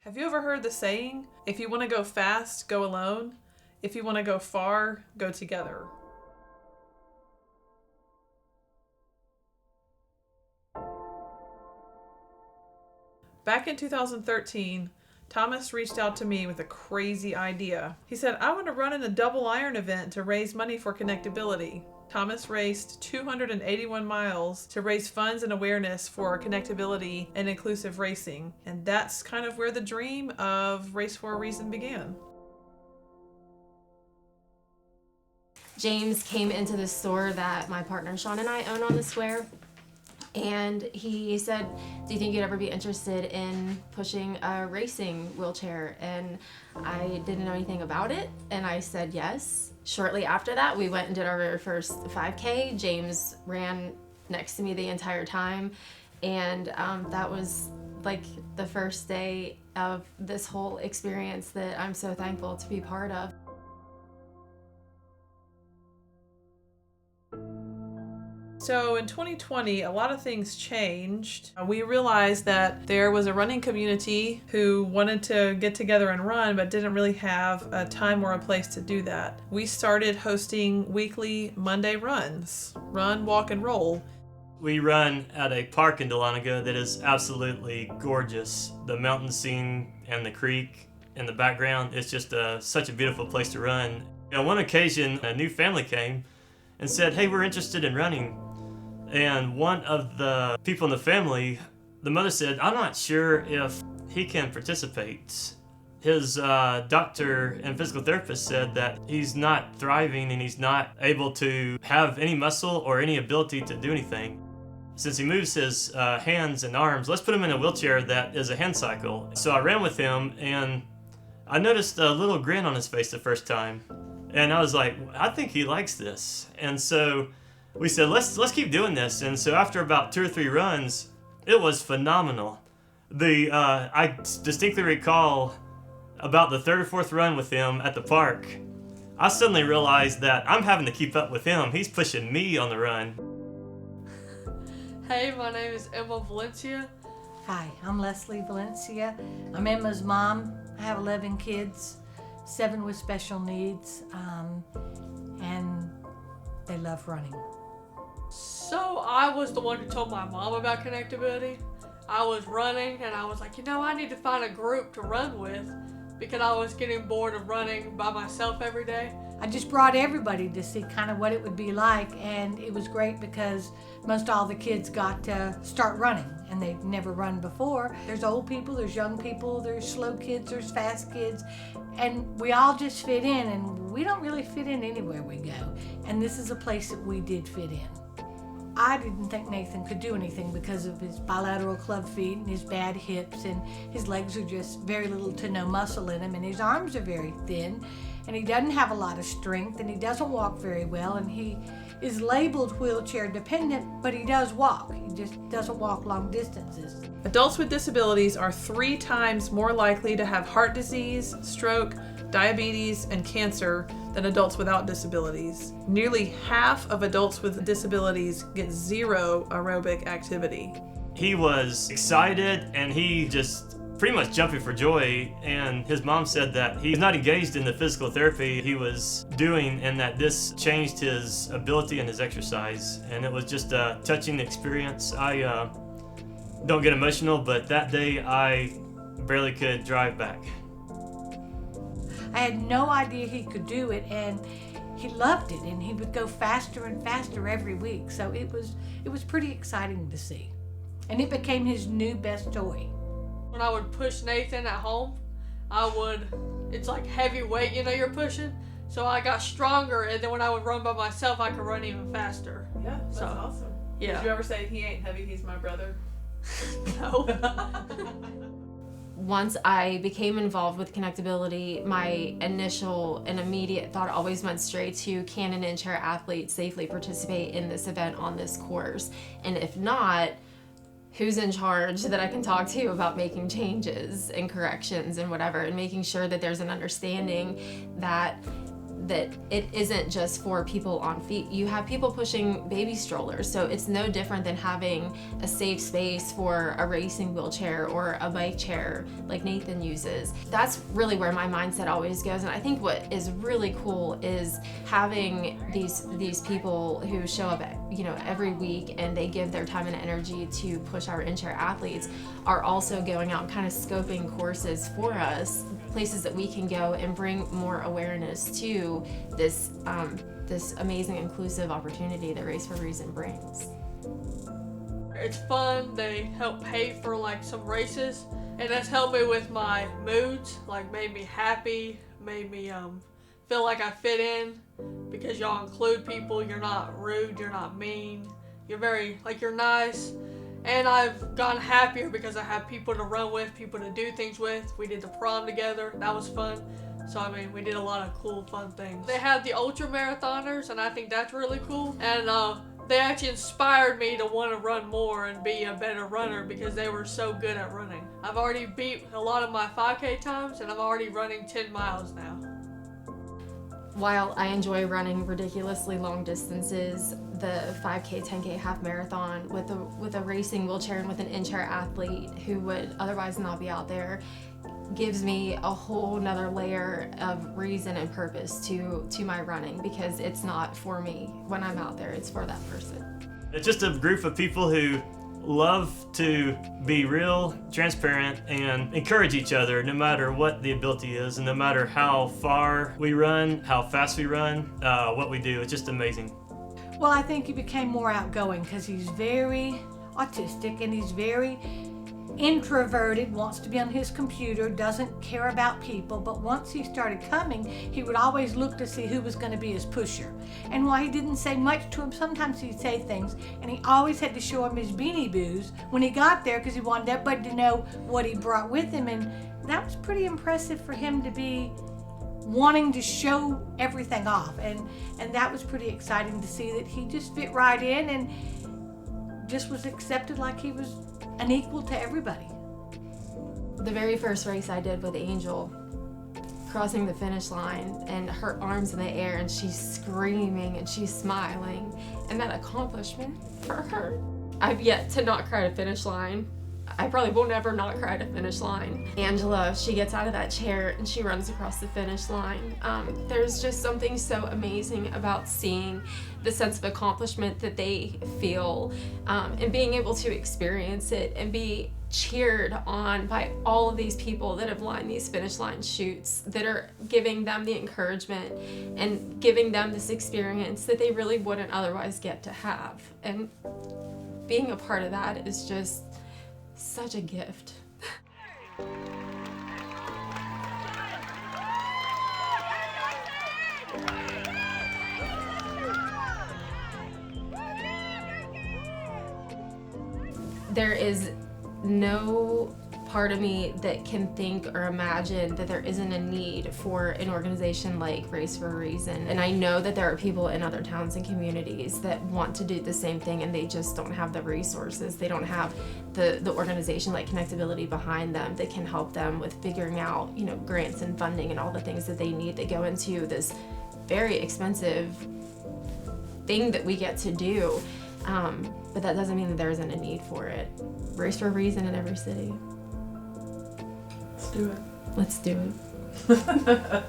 Have you ever heard the saying, if you want to go fast, go alone. If you want to go far, go together. Back in 2013, Thomas reached out to me with a crazy idea. He said, I want to run in a double iron event to raise money for ConnectAbility. Thomas raced 281 miles to raise funds and awareness for ConnectAbility and inclusive racing. And that's kind of where the dream of Race for a Reason began. James came into the store that my partner Sean and I own on the square. And he said, do you think you'd ever be interested in pushing a racing wheelchair? And I didn't know anything about it, and I said yes. Shortly after that, we went and did our very first 5K. James ran next to me the entire time, and that was like the first day of this whole experience that I'm so thankful to be part of. So in 2020, a lot of things changed. We realized that there was a running community who wanted to get together and run, but didn't really have a time or a place to do that. We started hosting weekly Monday runs, run, walk, and roll. We run at a park in Dahlonega that is absolutely gorgeous. The mountain scene and the creek in the background, it's just such a beautiful place to run. On one occasion, a new family came and said, hey, we're interested in running. And one of the people in the family, the mother said, I'm not sure if he can participate. His doctor and physical therapist said that he's not thriving and he's not able to have any muscle or any ability to do anything. Since he moves his hands and arms, let's put him in a wheelchair that is a hand cycle. So I ran with him and I noticed a little grin on his face the first time. And I was like, I think he likes this. And so we said, let's keep doing this. And so after about 2 or 3 runs, it was phenomenal. I distinctly recall about the 3rd or 4th run with him at the park, I suddenly realized that I'm having to keep up with him. He's pushing me on the run. Hey, my name is Emma Valencia. Hi, I'm Leslie Valencia. I'm Emma's mom. I have 11 kids, 7 with special needs, and they love running. So I was the one who told my mom about ConnectAbility. I was running and I was like, I need to find a group to run with because I was getting bored of running by myself every day. I just brought everybody to see kind of what it would be like, and it was great because most all the kids got to start running and they've never run before. There's old people, there's young people, there's slow kids, there's fast kids, and we all just fit in, and we don't really fit in anywhere we go. And this is a place that we did fit in. I didn't think Nathan could do anything because of his bilateral club feet and his bad hips, and his legs are just very little to no muscle in him, and his arms are very thin, and he doesn't have a lot of strength, and he doesn't walk very well, and he is labeled wheelchair dependent, but he does walk. He just doesn't walk long distances. Adults with disabilities are 3 times more likely to have heart disease, stroke, diabetes, and cancer than adults without disabilities. Nearly half of adults with disabilities get 0 aerobic activity. He was excited and he just pretty much jumping for joy, and his mom said that he's not engaged in the physical therapy he was doing and that this changed his ability and his exercise, and it was just a touching experience. I don't get emotional, but that day I barely could drive back. I had no idea he could do it, and he loved it, and he would go faster and faster every week. So it was pretty exciting to see. And it became his new best toy. When I would push Nathan at home, it's like heavy weight, you're pushing. So I got stronger, and then when I would run by myself, I could run even faster. Yeah, that's awesome. Yeah. Did you ever say, he ain't heavy, he's my brother? No. Once I became involved with ConnectAbility, my initial and immediate thought always went straight to, can an in-chair athlete safely participate in this event on this course? And if not, who's in charge that I can talk to about making changes and corrections and whatever, and making sure that there's an understanding that that it isn't just for people on feet. You have people pushing baby strollers, so it's no different than having a safe space for a racing wheelchair or a bike chair like Nathan uses. That's really where my mindset always goes, and I think what is really cool is having these people who show up, every week, and they give their time and energy to push our in-chair athletes, are also going out and kind of scoping courses for us, places that we can go and bring more awareness to this amazing inclusive opportunity that Race for a Reason brings. It's fun. They help pay for like some races, and that's helped me with my moods, like made me happy, made me feel like I fit in, because y'all include people. You're not rude, you're not mean, you're you're nice. And I've gotten happier because I have people to run with, people to do things with. We did the prom together, that was fun. So we did a lot of cool, fun things. They have the ultra marathoners, and I think that's really cool. And they actually inspired me to want to run more and be a better runner, because they were so good at running. I've already beat a lot of my 5K times, and I'm already running 10 miles now. While I enjoy running ridiculously long distances, the 5K, 10K, half marathon with a racing wheelchair and with an in-chair athlete who would otherwise not be out there gives me a whole nother layer of reason and purpose to my running, because it's not for me when I'm out there, it's for that person. It's just a group of people who love to be real, transparent, and encourage each other no matter what the ability is, and no matter how far we run, how fast we run, what we do. It's just amazing. Well, I think he became more outgoing because he's very autistic and he's very introverted, wants to be on his computer, doesn't care about people. But once he started coming, he would always look to see who was going to be his pusher. And while he didn't say much to him, sometimes he'd say things, and he always had to show him his Beanie Boos when he got there, because he wanted everybody to know what he brought with him. And that was pretty impressive for him to be wanting to show everything off, and that was pretty exciting to see that he just fit right in and just was accepted like he was an equal to everybody. The very first race I did with Angel, crossing the finish line and her arms in the air and she's screaming and she's smiling, and that accomplishment for her. I've yet to not cry at a finish line. I probably will never not cry at a finish line. Angela, she gets out of that chair and she runs across the finish line. There's just something so amazing about seeing the sense of accomplishment that they feel, and being able to experience it and be cheered on by all of these people that have lined these finish line chutes, that are giving them the encouragement and giving them this experience that they really wouldn't otherwise get to have. And being a part of that is just such a gift. There is no part of me that can think or imagine that there isn't a need for an organization like Race for a Reason. And I know that there are people in other towns and communities that want to do the same thing, and they just don't have the resources. They don't have the organization like ConnectAbility behind them that can help them with figuring out, grants and funding and all the things that they need that go into this very expensive thing that we get to do. But that doesn't mean that there isn't a need for it. Race for a Reason in every city. Let's do it. Let's do it.